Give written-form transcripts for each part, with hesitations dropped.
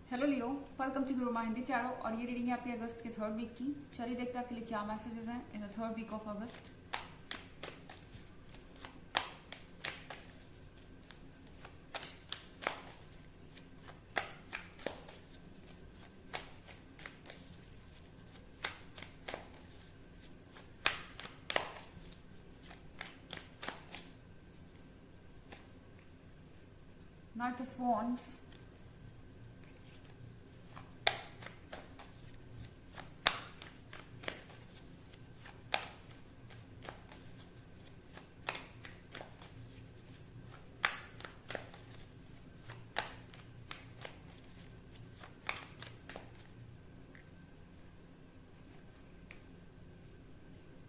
Hello Leo, welcome to Guru Hindi tarot. और ये reading है आपके अगस्त के थर्ड वीक की। चलिए देखते हैं आपके लिए क्या मैसेजेस हैं in the third week of August. Knight of wands,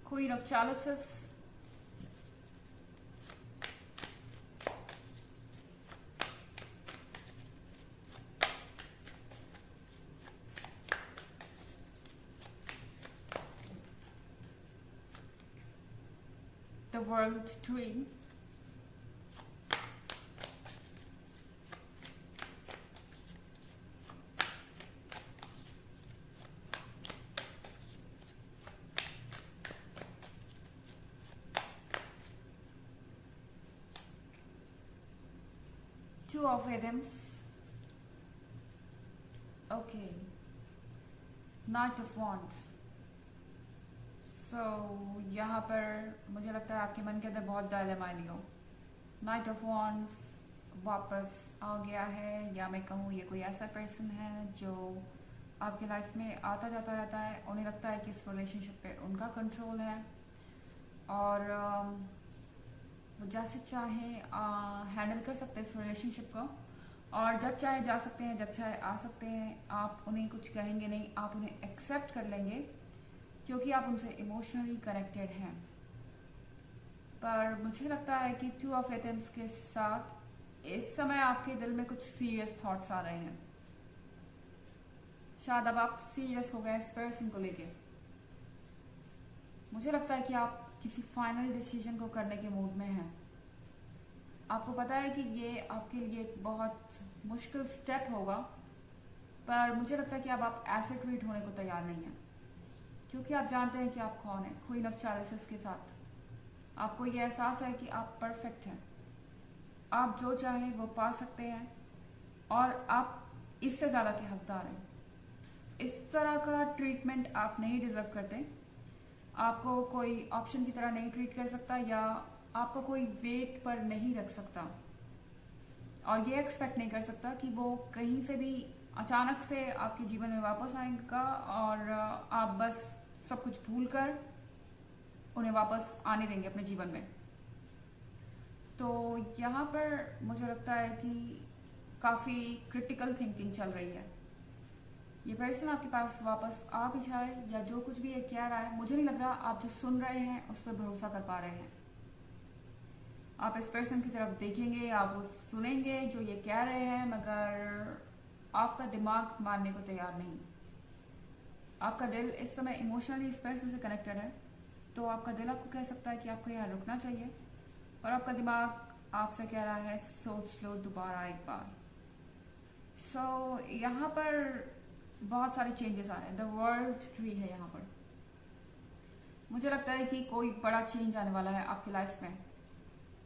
queen of chalices, the world tree, two of Adams, okay, knight of wands. So यहाँ पर मुझे लगता है आपके मन के अंदर बहुत डायलेमा है लियो। नाइट ऑफ वॉन्ड्स वापस आ गया है, या मैं कहूँ ये कोई ऐसा पर्सन है जो आपकी लाइफ में आता जाता रहता है। उन्हें लगता है कि इस रिलेशनशिप पे उनका कंट्रोल है और वो जैसे चाहे हैंडल कर सकते हैं इस रिलेशनशिप को, और जब चाहे जा सकते हैं, जब चाहे आ सकते हैं। आप उन्हें कुछ कहेंगे नहीं, आप उन्हें एक्सेप्ट कर लेंगे क्योंकि आप उनसे इमोशनली कनेक्टेड हैं। पर मुझे लगता है कि टू ऑफ एटम्स के साथ इस समय आपके दिल में कुछ सीरियस थॉट्स आ रहे हैं। शायद अब आप सीरियस हो गए इस पर्सन को लेके। मुझे लगता है कि आप किसी फाइनल डिसीजन को करने के मूड में हैं। आपको पता है कि ये आपके लिए एक बहुत मुश्किल स्टेप होगा, पर मुझे लगता है कि अब आप ऐसे ट्रीट होने को तैयार नहीं हैं क्योंकि आप जानते हैं कि आप कौन है। क्वीन ऑफ चैलिसेस के साथ आपको ये एहसास है कि आप परफेक्ट हैं, आप जो चाहे वो पा सकते हैं और आप इससे ज़्यादा के हकदार हैं। इस तरह का ट्रीटमेंट आप नहीं डिजर्व करते। आपको कोई ऑप्शन की तरह नहीं ट्रीट कर सकता, या आपको कोई वेट पर नहीं रख सकता, और ये एक्सपेक्ट नहीं कर सकता कि वो कहीं से भी अचानक से आपके जीवन में वापस आएगा और आप बस सब कुछ भूल कर उन्हें वापस आने देंगे अपने जीवन में। तो यहाँ पर मुझे लगता है कि काफ़ी क्रिटिकल थिंकिंग चल रही है। ये पर्सन आपके पास वापस आ भी जाए या जो कुछ भी ये कह रहा है, मुझे नहीं लग रहा आप जो सुन रहे हैं उस पर भरोसा कर पा रहे हैं। आप इस पर्सन की तरफ देखेंगे, आप वो सुनेंगे जो ये कह रहे हैं, मगर आपका दिमाग मानने को तैयार नहीं। आपका दिल इस समय इमोशनली इस पर्सन से कनेक्टेड है, तो आपका दिल आपको कह सकता है कि आपको यहाँ रुकना चाहिए, और आपका दिमाग आपसे कह रहा है सोच लो दोबारा एक बार। सो यहाँ पर बहुत सारे चेंजेस आ रहे हैं। द वर्ल्ड ट्री है यहाँ पर। मुझे लगता है कि कोई बड़ा चेंज आने वाला है आपकी लाइफ में,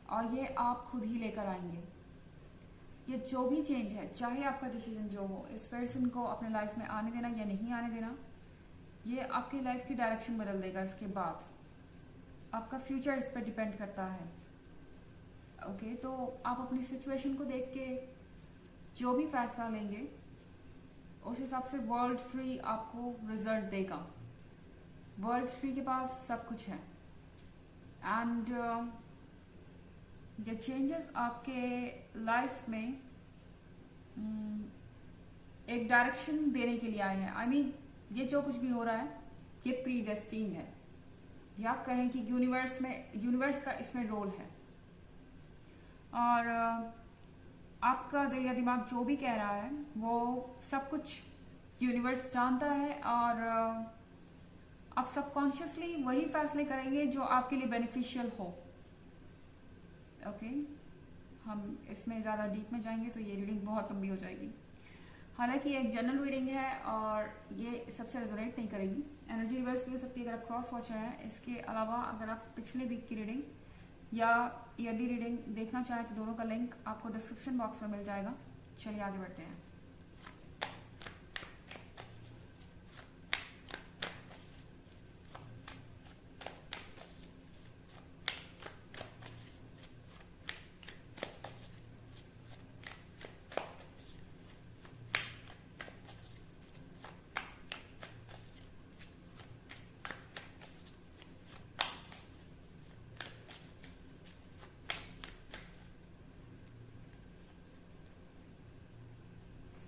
और ये आप खुद ही लेकर आएंगे। ये जो भी चेंज है, चाहे आपका डिसीजन जो हो, इस पर्सन को अपने लाइफ में आने देना या नहीं आने देना, ये आपकी लाइफ की डायरेक्शन बदल देगा। इसके बाद आपका फ्यूचर इस पर डिपेंड करता है। ओके, तो आप अपनी सिचुएशन को देख के जो भी फैसला लेंगे उस हिसाब से वर्ल्ड ट्री आपको रिजल्ट देगा। वर्ल्ड ट्री के पास सब कुछ है, एंड ये चेंजेस आपके लाइफ में एक डायरेक्शन देने के लिए आए हैं। आई मीन ये जो कुछ भी हो रहा है ये प्री डेस्टिन्ड है, या कहें कि यूनिवर्स का इसमें रोल है। और आपका दिल या दिमाग जो भी कह रहा है वो सब कुछ यूनिवर्स जानता है, और आप सबकॉन्शियसली वही फैसले करेंगे जो आपके लिए बेनिफिशियल हो। ओके, हम इसमें ज़्यादा डीप में जाएंगे तो ये रीडिंग बहुत लंबी हो जाएगी। हालांकि ये एक जनरल रीडिंग है और ये सबसे रेजोनेट नहीं करेगी। एनर्जी रिवर्स भी हो सकती है अगर आप क्रॉस वॉचर हैं। इसके अलावा अगर आप पिछले वीक की रीडिंग या ईयरली रीडिंग देखना चाहें तो दोनों का लिंक आपको डिस्क्रिप्शन बॉक्स में मिल जाएगा। चलिए आगे बढ़ते हैं।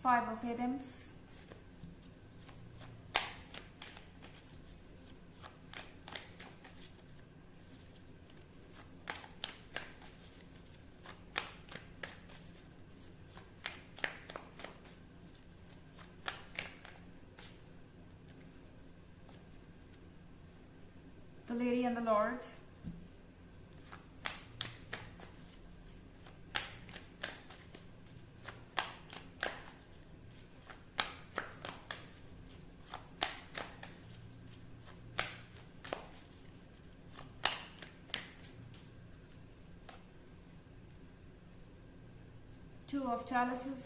Five of Items, the Lady and the Lord, Two of Chalices,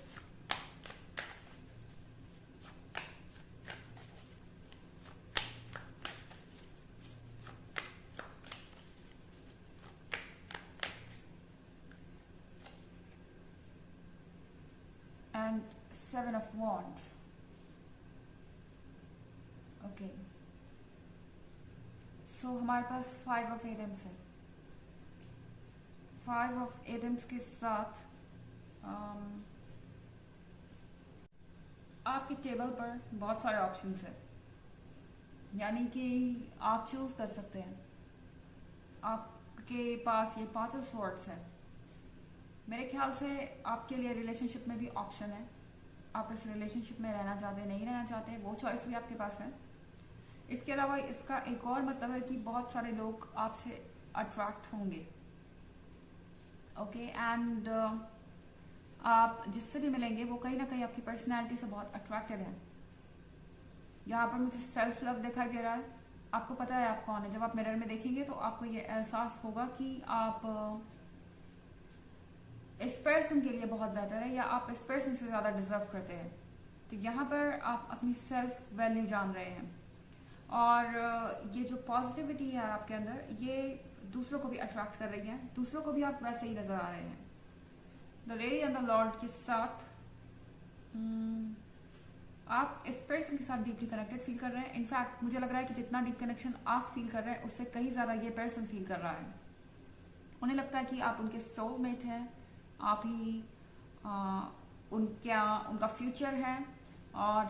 and Seven of Wands. Okay, so हमारे पास Five of Items है। Five of Items के साथ आपके टेबल पर बहुत सारे ऑप्शंस हैं, यानी कि आप चूज कर सकते हैं। आपके पास ये 5 ऑफ स्वॉर्ड्स है। मेरे ख्याल से आपके लिए रिलेशनशिप में भी ऑप्शन है। आप इस रिलेशनशिप में रहना चाहते हैं, नहीं रहना चाहते, वो चॉइस भी आपके पास है। इसके अलावा इसका एक और मतलब है कि बहुत सारे लोग आपसे अट्रैक्ट होंगे। ओके, एंड आप जिससे भी मिलेंगे वो कहीं ना कहीं आपकी पर्सनैलिटी से बहुत अट्रैक्टेड है। यहाँ पर मुझे सेल्फ लव दिखाई दे रहा है। आपको पता है आप कौन है। जब आप मिरर में देखेंगे तो आपको ये एहसास होगा कि आप इस पर्सन के लिए बहुत बेहतर है या आप इस पर्सन से ज्यादा डिजर्व करते हैं। तो यहाँ पर आप अपनी सेल्फ वैल्यू जान रहे हैं और ये जो पॉजिटिविटी है आपके अंदर, ये दूसरों को भी अट्रैक्ट कर रही है। दूसरों को भी आप वैसे ही नजर आ रहे हैं। The lady and the Lord के साथ आप इस पर्सन के साथ डीपली कनेक्टेड फील कर रहे हैं। इनफैक्ट मुझे लग रहा है कि जितना डीप कनेक्शन आप फील कर रहे हैं उससे कहीं ज्यादा ये पर्सन फील कर रहा है। उन्हें लगता है कि आप उनके सोलमेट हैं, आप ही उनका फ्यूचर है और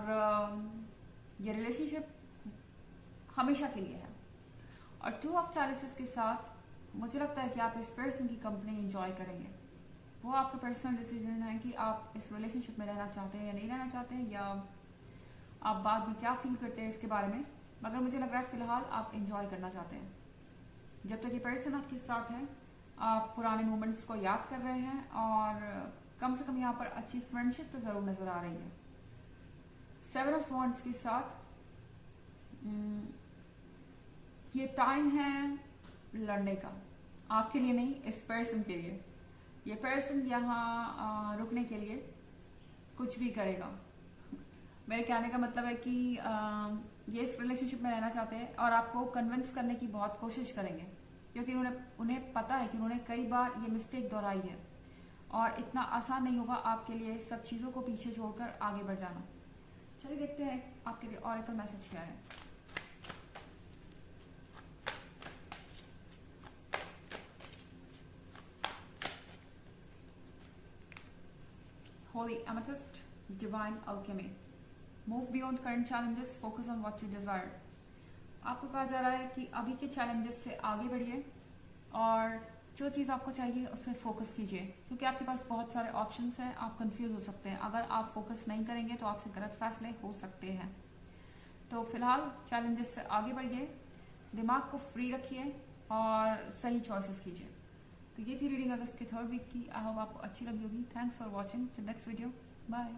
ये रिलेशनशिप हमेशा के लिए है। और 2 ऑफ चैलिसेस के साथ मुझे लगता है कि आप इस पर्सन की कंपनी एंजॉय करेंगे। वो आपका पर्सनल डिसीजन है कि आप इस रिलेशनशिप में रहना चाहते हैं या नहीं रहना चाहते हैं, या आप बाद में क्या फील करते हैं इसके बारे में। मगर मुझे लग रहा है फिलहाल आप एंजॉय करना चाहते हैं। जब तक ये पर्सन आपके साथ है आप पुराने मोमेंट्स को याद कर रहे हैं और कम से कम यहाँ पर अच्छी फ्रेंडशिप तो जरूर नजर आ रही है। 7 ऑफ वॉन्ड्स के साथ ये टाइम है लड़ने का, आपके लिए नहीं, इस पर्सन के लिए। ये पर्सन यहाँ रुकने के लिए कुछ भी करेगा। मेरे कहने का मतलब है कि ये इस रिलेशनशिप में रहना चाहते हैं और आपको कन्विंस करने की बहुत कोशिश करेंगे, क्योंकि उन्हें पता है कि उन्होंने कई बार ये मिस्टेक दोहराई है और इतना आसान नहीं होगा आपके लिए सब चीजों को पीछे छोड़कर आगे बढ़ जाना। चलिए देखते हैं आपके लिए और एक मैसेज क्या है। Holy Amethyst, Divine Alchemy. Move beyond current challenges, focus on what you desire. आपको कहा जा रहा है कि अभी के चैलेंजेस से आगे बढ़िए और जो चीज़ आपको चाहिए उसमें फोकस कीजिए, क्योंकि आपके पास बहुत सारे ऑप्शंस हैं। आप कंफ्यूज हो सकते हैं। अगर आप फोकस नहीं करेंगे तो आपसे गलत फैसले हो सकते हैं। तो फिलहाल चैलेंजेस से आगे बढ़िए, दिमाग को फ्री रखिए और सही चॉइसेस कीजिए। तो ये थी रीडिंग अगस्त के 3rd वीक की। आई होप आपको अच्छी लगी होगी। Thanks for watching. Till next video, bye.